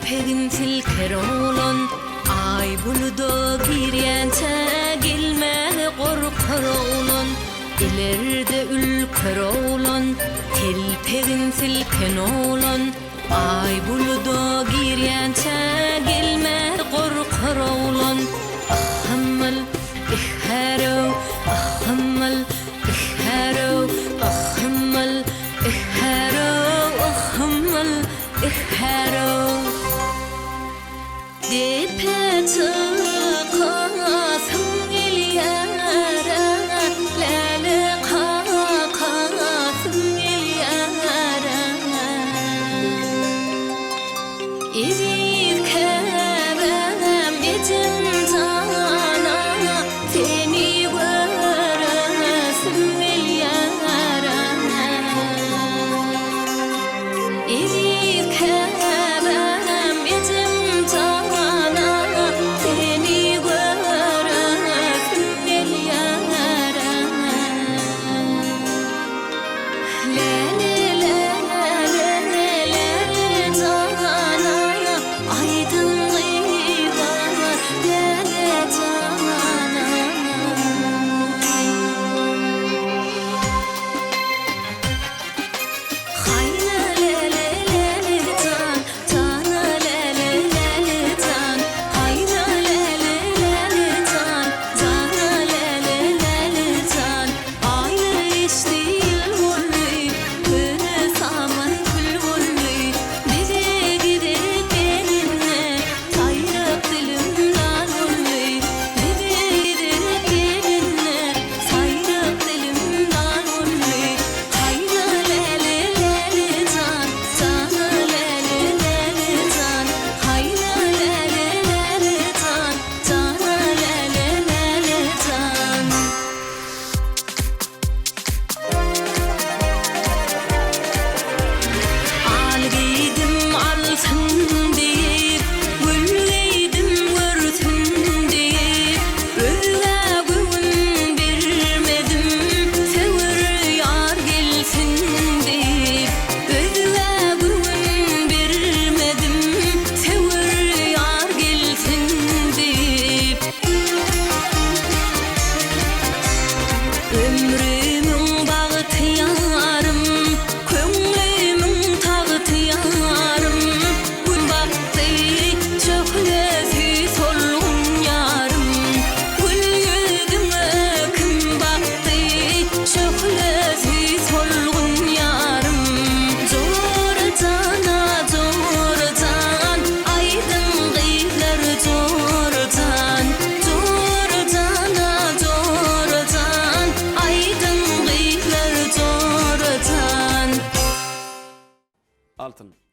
Telpegin silker oğlan ay buluda girýänçe gelmäge gorkar oğlan ileride ülker oğlan telpegin silken oğlan ay buluda girýänçe gelmäge gorkar oğlan ahmal ihharo ahmal ihharo ahmal ihharo ahmal ihharo Depete kasım gelyara lale kasım gelyara İzir kebem ecim cana seni göresim gelyara İzir kebem ecim cana seni göresim gelyara Lale lale lale cana aydın gıybar lale cana Hayna lele lele can cana lele lele can hayna lele lele can cana lele lele can aynı iştil bolly köne saman kül bolly bize gidip gelinne sayrap dilimdan bolly bize gidip gelinne sayrap dilimdan bolly hayna lele lele can cana lele lele can hayna lele lele can cana lele lele can Algıydım altın deyip gülgeydim görsün deyip Özüge gönül vermedim sevir yar gelsin deyip Özüge gönül vermedim sevir yar gelsin deyip Ömrümün bağıtı yarım, köңlümün tağıtı yarım Gün baktı çöklesi solgun yarım Gül yüzüme kim baktı çöklesi solgun yarım Zor cana zor can, aydın gıylar zor can Zor cana zor can, aydın gıylar zor can Altın.